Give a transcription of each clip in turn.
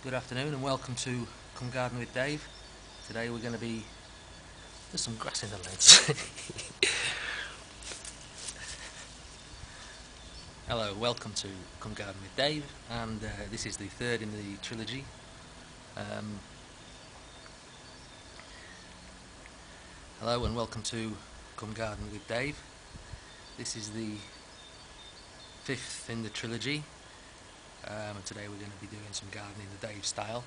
Good afternoon and welcome to Come Garden with Dave. Today we're going to be... There's some grass in the lens. Hello, welcome to Come Garden with Dave, and this is the third in the trilogy. Hello and welcome to Come Garden with Dave. This is the fifth in the trilogy. And today we're going to be doing some gardening the Dave style.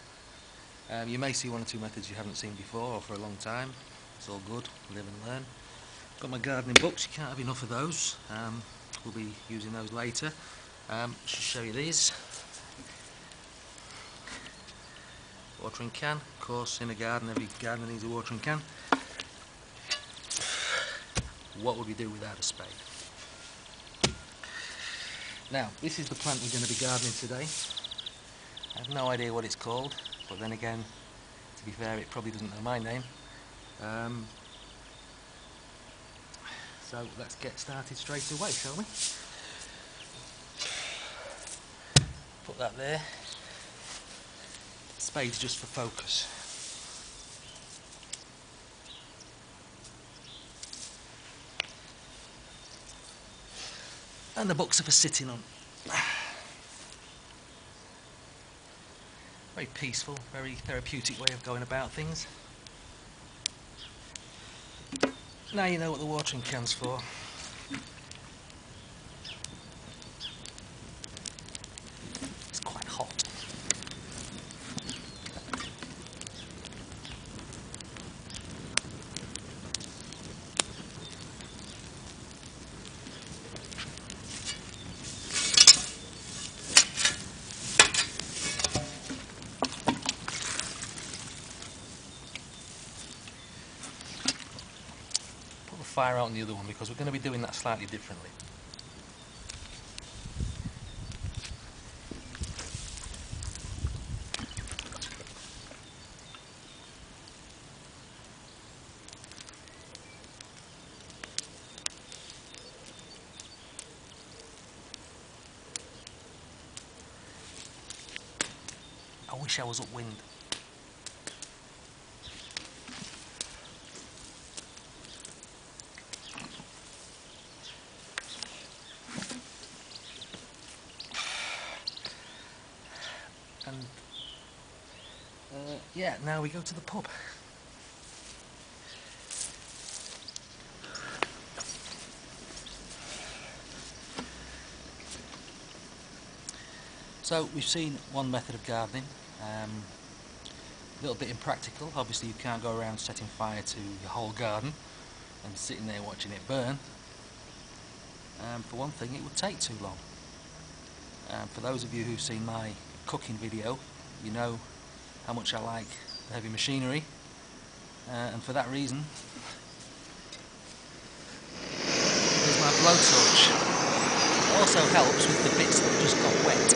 You may see one or two methods you haven't seen before or for a long time. It's all good, live and learn. Got my gardening books, you can't have enough of those. We'll be using those later. Just show you these. Watering can, of course, in a garden every gardener needs a watering can. What would we do without a spade? Now, this is the plant we're going to be gardening today. I have no idea what it's called, but then again, to be fair, it probably doesn't know my name. So let's get started straight away, shall we? Put that there. Spade's just for focus. And the books are for sitting on. Very peaceful, very therapeutic way of going about things. Now you know what the watering can's for. It's quite hot. Fire out on the other one because we're going to be doing that slightly differently. I wish I was upwind. And yeah, now we go to the pub. So we've seen one method of gardening, a little bit impractical. Obviously you can't go around setting fire to your whole garden and sitting there watching it burn. For one thing, it would take too long. For those of you who've seen my cooking video, you know how much I like heavy machinery, and for that reason here's my blowtorch. It also helps with the bits that just got wet.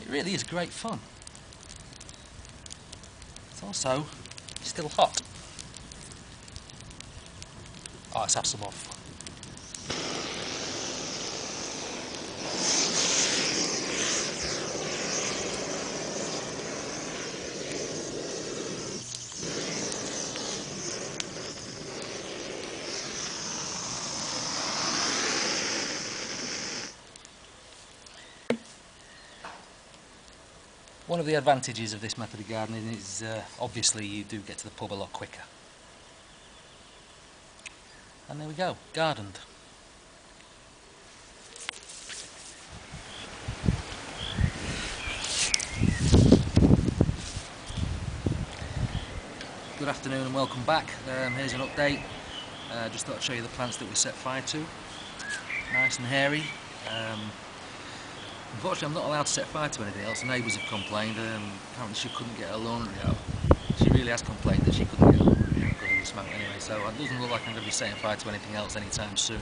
It really is great fun. It's also still hot. Oh, let's have some off. One of the advantages of this method of gardening is obviously you do get to the pub a lot quicker. And there we go, gardened. Good afternoon and welcome back. Here's an update. Just thought I'd show you the plants that we set fire to. Nice and hairy. Unfortunately, I'm not allowed to set fire to anything else. The neighbours have complained. Apparently she couldn't get her laundry out. she really has complained that she couldn't get home because of the smoke anyway, so it doesn't look like I'm going to be setting fire to anything else anytime soon.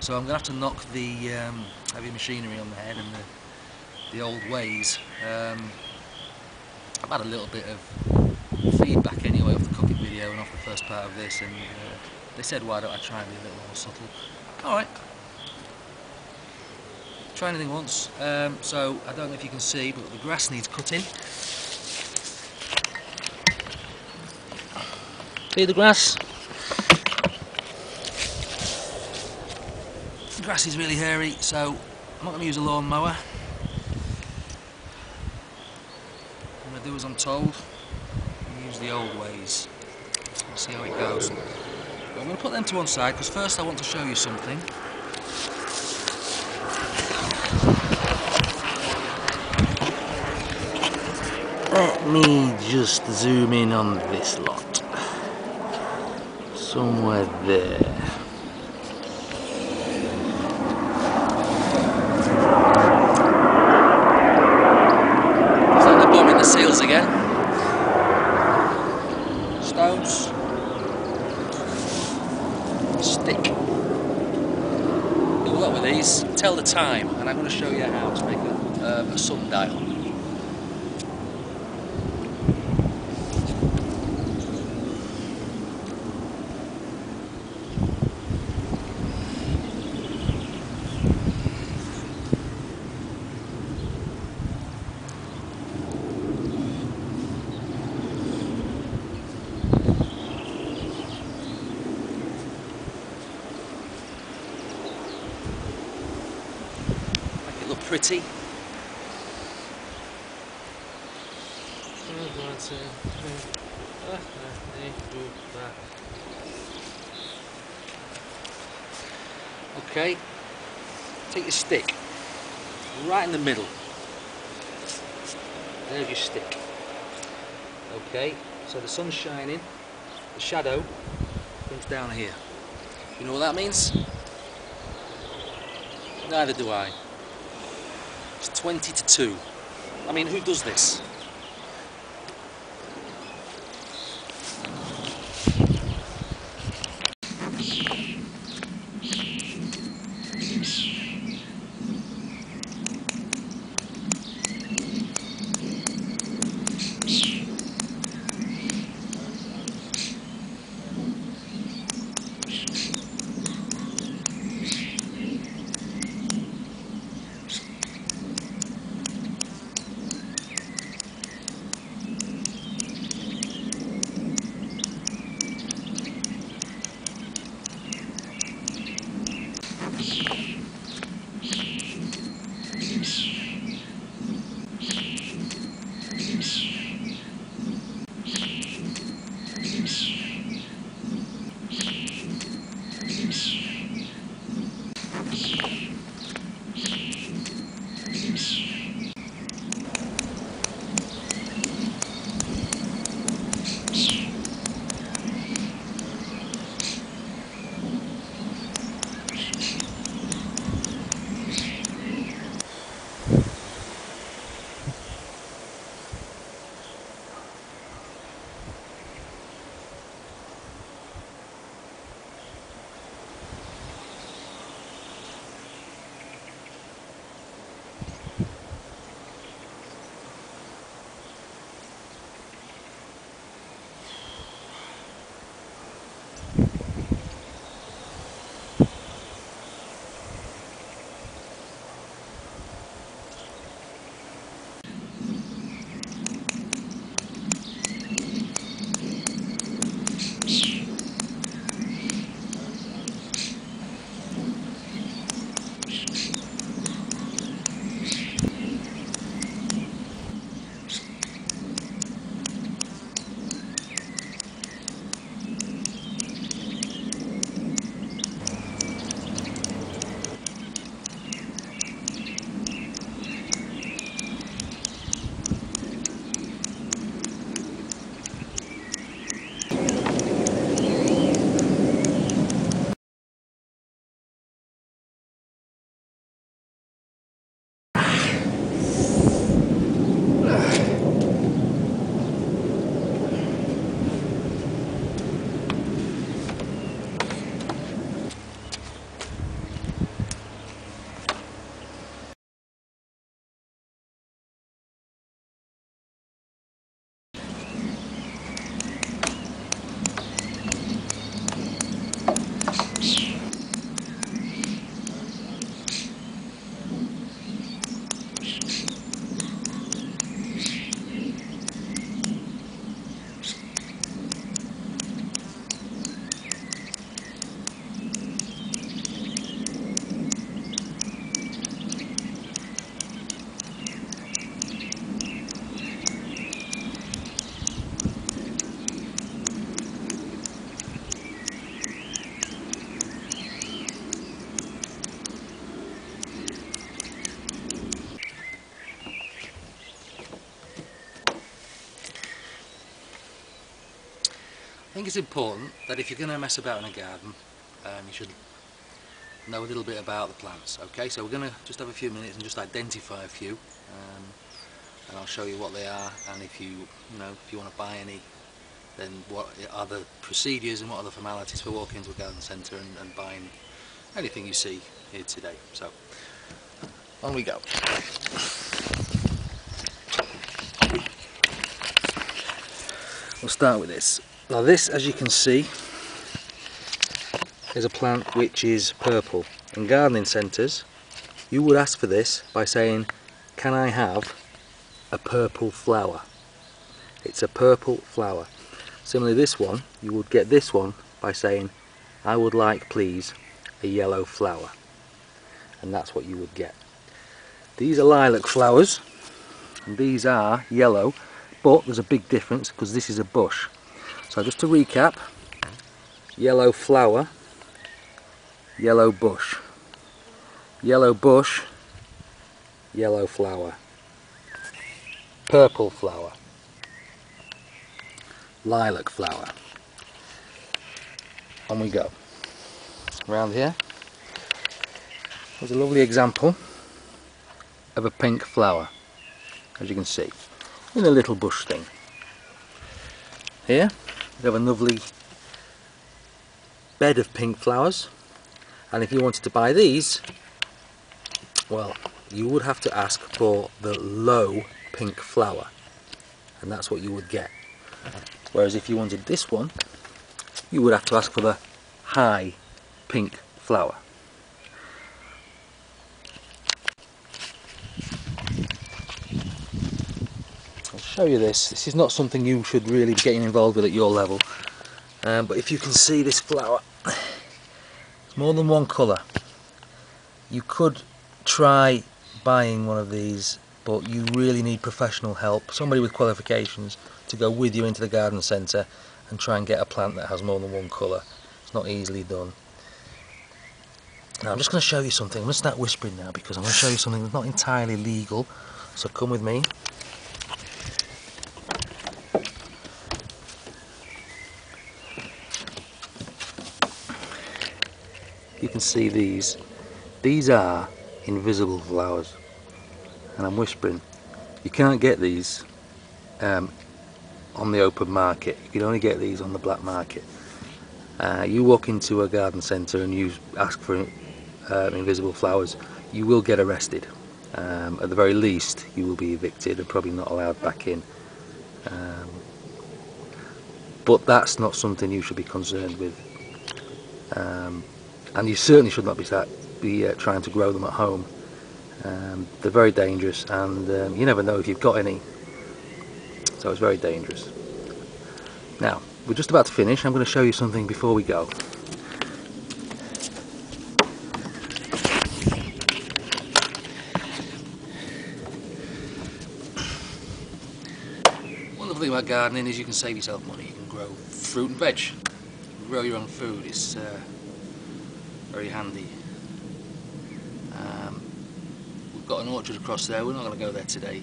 So I'm going to have to knock the heavy machinery on the head and the old ways. I've had a little bit of feedback anyway off the cooking video and off the first part of this, and they said why don't I try and be a little more subtle. Alright, try anything once. So I don't know if you can see, but the grass needs cutting. See the grass? The grass is really hairy, so I'm not going to use a lawn mower. I'm going to do as I'm told and use the old ways. Let's see how it goes. But I'm going to put them to one side because first I want to show you something. Let me just zoom in on this lot. Somewhere there. Is that the bomb in the seals again? Stones. Stick. Do a lot with these. Tell the time, and I'm going to show you how to make a sundial. Look pretty. Okay, take your stick right in the middle. There's your stick. Okay, so the sun's shining, the shadow comes down here. You know what that means? Neither do I. It's 20 to 2. I mean, who does this? think it's important that if you're going to mess about in a garden, you should know a little bit about the plants. Okay, so we're going to just have a few minutes and just identify a few, and I'll show you what they are, and if you want to buy any, then what are the procedures and what are the formalities for walking into a garden centre and buying anything you see here today. So on we go. We'll start with this. Now this, as you can see, is a plant which is purple. In gardening centres you would ask for this by saying, can I have a purple flower? It's a purple flower. Similarly, this one, you would get this one by saying, I would like please a yellow flower, and that's what you would get. These are lilac flowers and these are yellow, but there's a big difference because this is a bush. So just to recap, yellow flower, yellow bush, yellow bush, yellow flower, purple flower, lilac flower. On we go. Around here there's a lovely example of a pink flower, as you can see, in a little bush thing. Here we have a lovely bed of pink flowers, and if you wanted to buy these, well, you would have to ask for the low pink flower, and that's what you would get. Whereas if you wanted this one, you would have to ask for the high pink flower. I'll show you this. This is not something you should really be getting involved with at your level, but if you can see this flower, it's more than one colour. You could try buying one of these, but you really need professional help, somebody with qualifications to go with you into the garden centre and try and get a plant that has more than one colour. It's not easily done. Now I'm just going to show you something. I'm going to start whispering now because I'm going to show you something that's not entirely legal, so come with me. You can see these are invisible flowers, and I'm whispering. You can't get these on the open market. You can only get these on the black market. You walk into a garden centre and you ask for invisible flowers, you will get arrested. At the very least you will be evicted and probably not allowed back in. But that's not something you should be concerned with, and you certainly should not be trying to grow them at home. They're very dangerous, and you never know if you've got any, so it's very dangerous. Now we're just about to finish. I'm going to show you something before we go. One of the things about gardening is you can save yourself money. You can grow fruit and veg. You can grow your own food. It's very handy. We've got an orchard across there. We're not going to go there today.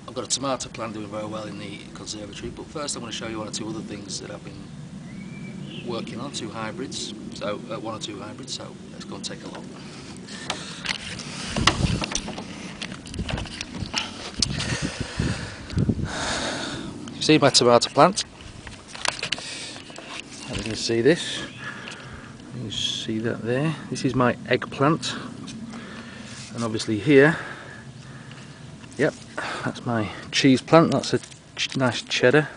I've got a tomato plant doing very well in the conservatory, but first I'm going to show you one or two other things that I've been working on, one or two hybrids, so let's go and take a look. You see my tomato plant? You can see this. You can see that there. This is my eggplant, and obviously here, yep, that's my cheese plant. That's a nice cheddar.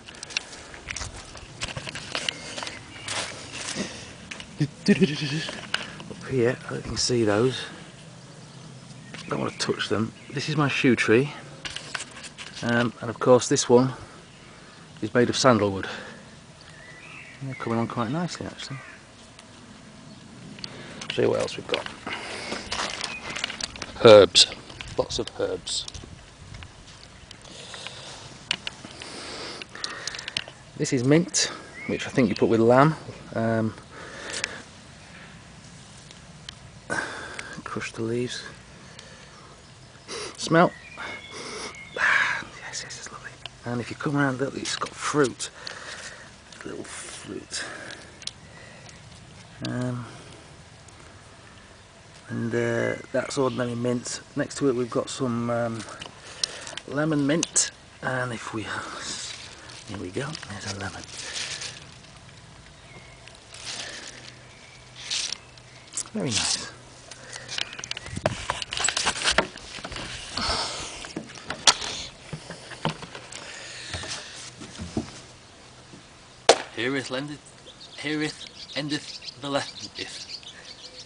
Up here, I don't think you can see those. Don't want to touch them. This is my shoe tree, and of course this one is made of sandalwood. And they're coming on quite nicely actually. See what else we've got. Herbs, lots of herbs. This is mint, which I think you put with lamb. Crush the leaves. Smell. Yes, this is lovely. And if you come around, look, it's got fruit, little fruit. And that's ordinary mint. Next to it we've got some lemon mint, and if we, here we go, there's a lemon. Very nice. Herewith endeth the left.